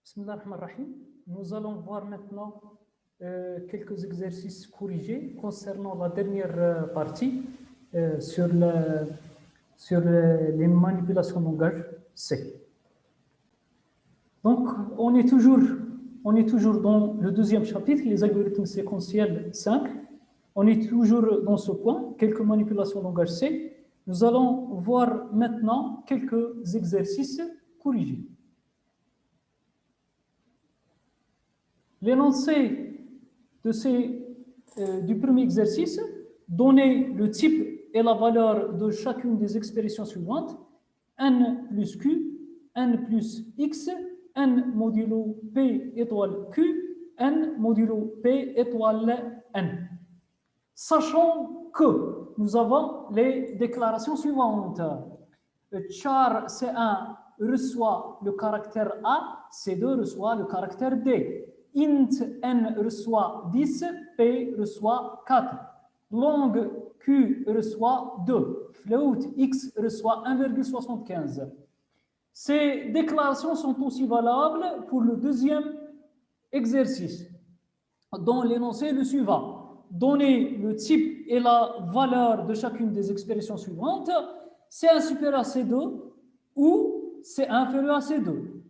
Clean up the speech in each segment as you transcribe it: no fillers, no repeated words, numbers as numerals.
Bismillah ar-Rahman ar-Rahim. Nous allons voir maintenant quelques exercices corrigés concernant la dernière partie sur les manipulations de langage C. Donc, on est toujours dans le deuxième chapitre, les algorithmes séquentiels 5. On est toujours dans ce point, quelques manipulations de langage C. Nous allons voir maintenant quelques exercices corrigés. L'énoncé du premier exercice, donner le type et la valeur de chacune des expressions suivantes, n plus q, n plus x, n modulo p étoile q, n modulo p étoile n. Sachant que nous avons les déclarations suivantes. Char C1 reçoit le caractère A, C2 reçoit le caractère D. Int n reçoit 10, p reçoit 4. Long q reçoit 2. Float x reçoit 1,75. Ces déclarations sont aussi valables pour le deuxième exercice, dont l'énoncé est le suivant. Donner le type et la valeur de chacune des expressions suivantes, C1 supérieur à C2 ou C inférieur à C2.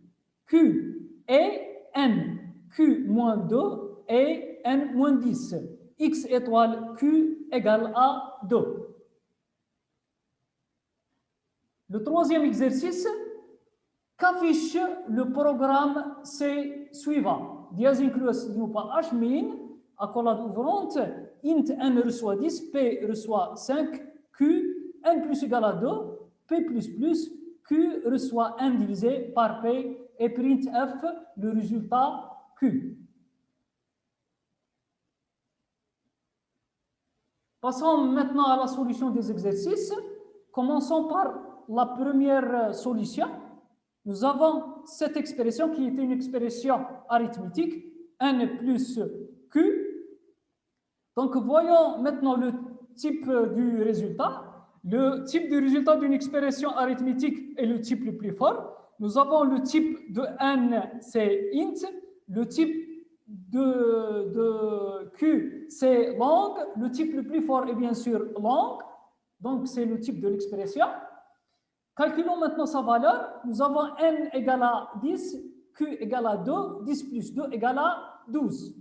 Q et n. Q moins 2 et n moins 10. X étoile Q égale à 2. Le troisième exercice, qu'affiche le programme C suivant. Dièse inclus par H min, accolade ouvrante, int n reçoit 10, p reçoit 5, q, n plus égale à 2, p plus plus, q reçoit 1 divisé par p et printf le résultat Q. Passons maintenant à la solution des exercices. Commençons par la première solution. Nous avons cette expression qui était une expression arithmétique, n plus q. Donc, voyons maintenant le type du résultat. Le type du résultat d'une expression arithmétique est le type le plus fort. Nous avons le type de n, c'est int. Le type de Q, c'est long. Le type le plus fort est bien sûr long. Donc, c'est le type de l'expression. Calculons maintenant sa valeur. Nous avons n égale à 10, Q égale à 2, 10 plus 2 égale à 12.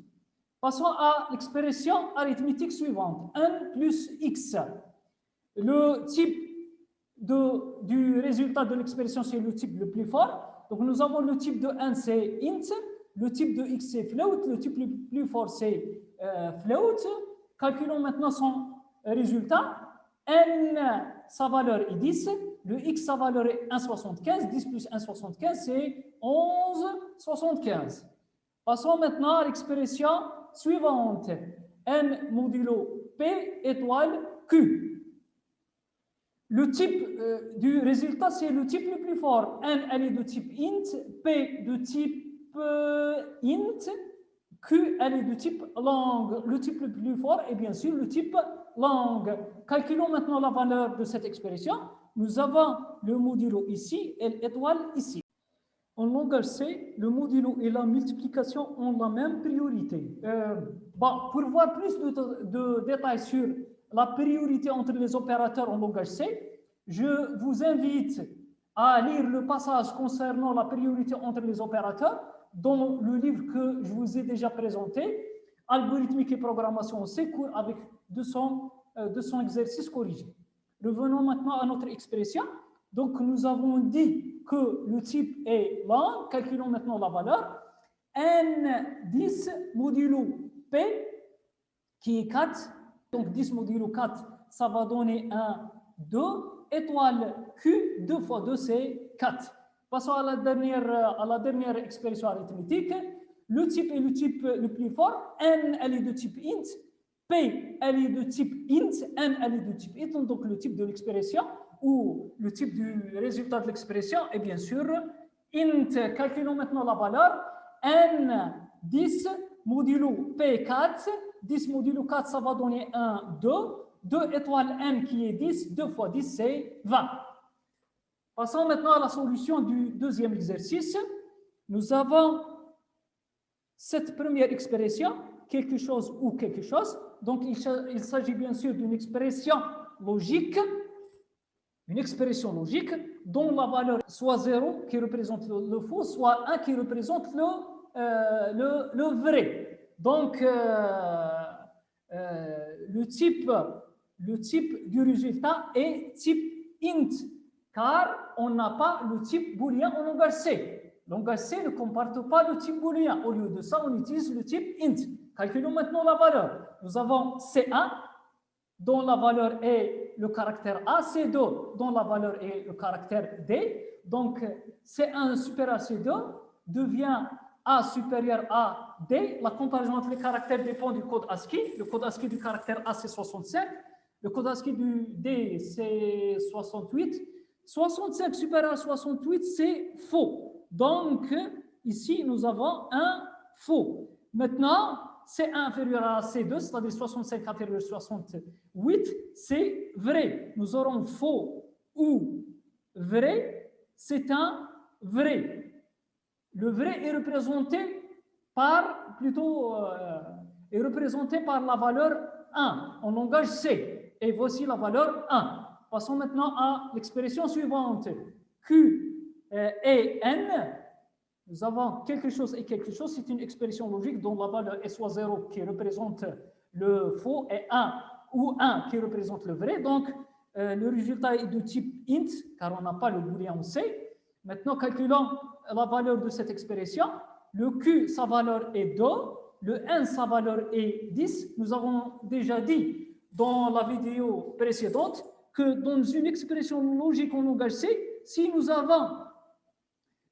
Passons à l'expression arithmétique suivante. n plus x. Le type du résultat de l'expression, c'est le type le plus fort. Donc, nous avons le type de n, c'est int. Le type de x, c'est float. Le type le plus fort, c'est float. Calculons maintenant son résultat. N, sa valeur est 10. Le x, sa valeur est 1,75. 10 plus 1,75, c'est 11,75. Passons maintenant à l'expression suivante. N modulo P étoile Q. Le type du résultat, c'est le type le plus fort. N, elle est de type int. P, de type int, Q, elle est du type long. Le type le plus fort est bien sûr le type long. Calculons maintenant la valeur de cette expression. Nous avons le modulo ici et l'étoile ici. En langage C, le modulo et la multiplication ont la même priorité. Pour voir plus de détails sur la priorité entre les opérateurs en langage C, je vous invite à lire le passage concernant la priorité entre les opérateurs dans le livre que je vous ai déjà présenté, Algorithmique et programmation C, cours avec 200 exercices corrigés. Revenons maintenant à notre expression. Donc, nous avons dit que le type est long. Calculons maintenant la valeur. N10 modulo P, qui est 4. Donc, 10 modulo 4, ça va donner un 2. Étoile Q, 2 fois 2, c'est 4. Passons à la dernière expression arithmétique. Le type est le type le plus fort. N, elle est de type int. P, elle est de type int. N, elle est de type int. Donc, le type de l'expression ou le type du résultat de l'expression est bien sûr int. Calculons maintenant la valeur. N, 10 modulo P, 4. 10 modulo 4, ça va donner un 2. 2 étoiles n qui est 10. 2 fois 10, c'est 20. Passons maintenant à la solution du deuxième exercice. nous avons cette première expression, quelque chose ou quelque chose. Donc, il s'agit bien sûr d'une expression logique, dont la valeur soit 0 qui représente le faux, soit 1 qui représente le vrai. Donc, le type du résultat est type int, car on n'a pas le type booléen en langage C. Le langage C ne comporte pas le type booléen. Au lieu de ça, on utilise le type int. Calculons maintenant la valeur. Nous avons C1, dont la valeur est le caractère A, C2, dont la valeur est le caractère D. Donc, C1 supérieur à C2 devient A supérieur à D. La comparaison entre les caractères dépend du code ASCII. Le code ASCII du caractère A, c'est 65. Le code ASCII du D, c'est 68. 65 supérieur à 68, c'est faux. Donc, ici, nous avons un faux. Maintenant, C1 inférieur à C2, c'est-à-dire 65 inférieur à 68, c'est vrai. Nous aurons faux ou vrai, c'est un vrai. Le vrai est représenté par, est représenté par la valeur 1 en langage C. Et voici la valeur 1. Passons maintenant à l'expression suivante. Q et N. Nous avons quelque chose et quelque chose. C'est une expression logique dont la valeur est soit 0 qui représente le faux et 1 ou 1 qui représente le vrai. Donc, le résultat est de type int, car on n'a pas le booléen en C. Maintenant, calculons la valeur de cette expression. Le Q, sa valeur est 2. Le N, sa valeur est 10. Nous avons déjà dit dans la vidéo précédente que dans une expression logique en langage C, si nous avons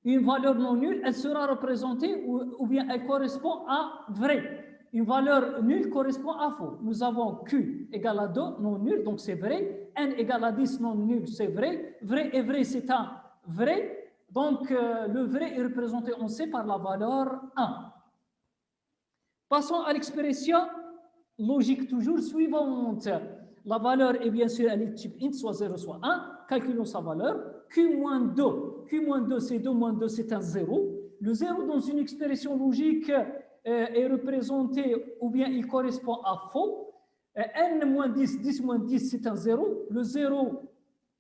une valeur non nulle, elle sera représentée ou bien elle correspond à vrai. Une valeur nulle correspond à faux. Nous avons Q égale à 2, non nul, donc c'est vrai. N égale à 10, non nul, c'est vrai. Vrai et vrai, c'est un vrai. Donc, le vrai est représenté en C par la valeur 1. Passons à l'expression logique toujours suivante. La valeur est bien sûr, elle est type int, soit 0, soit 1. Calculons sa valeur. Q moins 2. Q moins 2, c'est 2 moins 2, c'est un 0. Le 0 dans une expression logique est représenté, ou bien il correspond à faux. N moins 10, 10 moins 10, c'est un 0. Le 0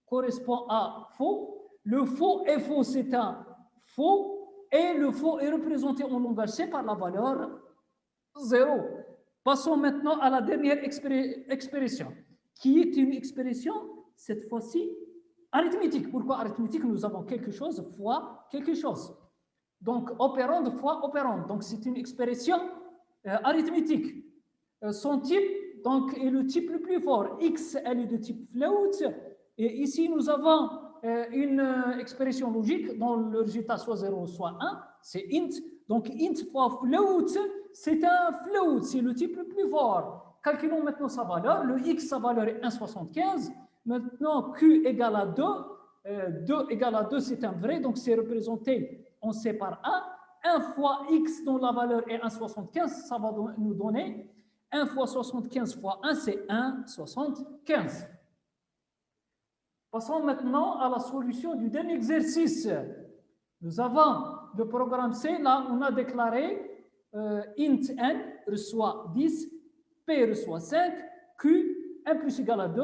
correspond à faux. Le faux et faux, c'est un faux. Et le faux est représenté en langage C par la valeur 0. Passons maintenant à la dernière expression, qui est une expression, cette fois-ci, arithmétique. Pourquoi arithmétique? Nous avons quelque chose fois quelque chose. Donc, opérande fois opérande. Donc, c'est une expression arithmétique. Son type, donc, est le type le plus fort. X, elle est de type float. Et ici, nous avons une expression logique dont le résultat soit 0, soit 1. C'est int. Donc, int fois float, c'est un float. C'est le type le plus fort. Calculons maintenant sa valeur. Le x, sa valeur est 1,75. Maintenant, q égale à 2. 2 égale à 2, c'est un vrai. Donc, c'est représenté en C par 1. 1 fois x dont la valeur est 1,75, ça va nous donner 1 fois 75 fois 1, c'est 1,75. Passons maintenant à la solution du dernier exercice. Nous avons le programme C, là on a déclaré int n reçoit 10, p reçoit 5, q, 1 plus égale à 2,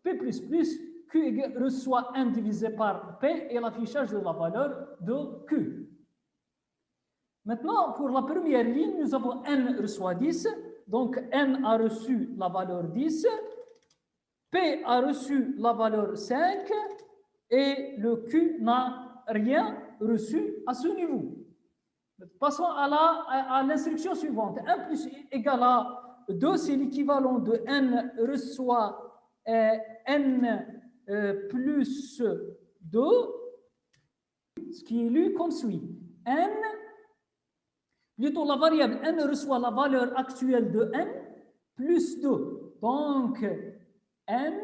p plus plus, q reçoit 1 divisé par p et l'affichage de la valeur de q. Maintenant, pour la première ligne, nous avons n reçoit 10, donc n a reçu la valeur 10, p a reçu la valeur 5 et le q n'a rien reçu à ce niveau. Passons à l'instruction suivante. 1 plus égale à 2, c'est l'équivalent de n reçoit n plus 2, ce qui est lu comme suit. N, plutôt la variable n reçoit la valeur actuelle de n plus 2. Donc, n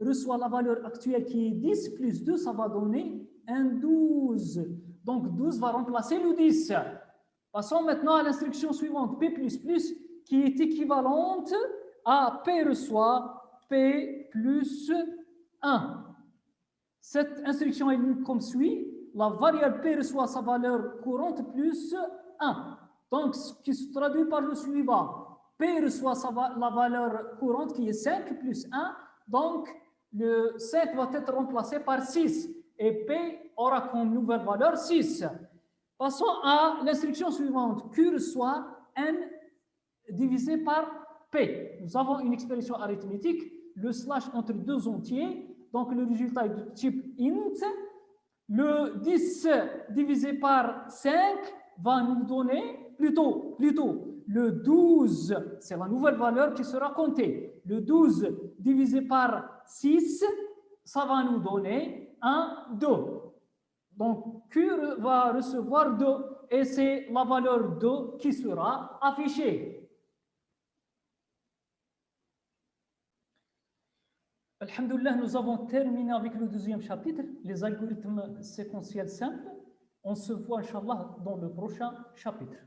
reçoit la valeur actuelle qui est 10 plus 2, ça va donner un 12. Donc, 12 va remplacer le 10. Passons maintenant à l'instruction suivante, P++, qui est équivalente à P reçoit P plus 1. Cette instruction est lue comme suit. la variable P reçoit sa valeur courante plus 1. Donc, ce qui se traduit par le suivant. P reçoit la valeur courante qui est 5 plus 1. Donc, le 5 va être remplacé par 6. Et P aura comme nouvelle valeur 6. Passons à l'instruction suivante. Q reçoit N divisé par P. Nous avons une expression arithmétique, le slash entre deux entiers. Donc, le résultat est de type int. Le 10 divisé par 5 va nous donner, plutôt, le 12, c'est la nouvelle valeur qui sera comptée. Le 12 divisé par 6, ça va nous donner 1, 2. Donc, Q va recevoir 2 et c'est la valeur 2 qui sera affichée. Alhamdulillah, nous avons terminé avec le deuxième chapitre, les algorithmes séquentiels simples. On se voit, Inch'Allah, dans le prochain chapitre.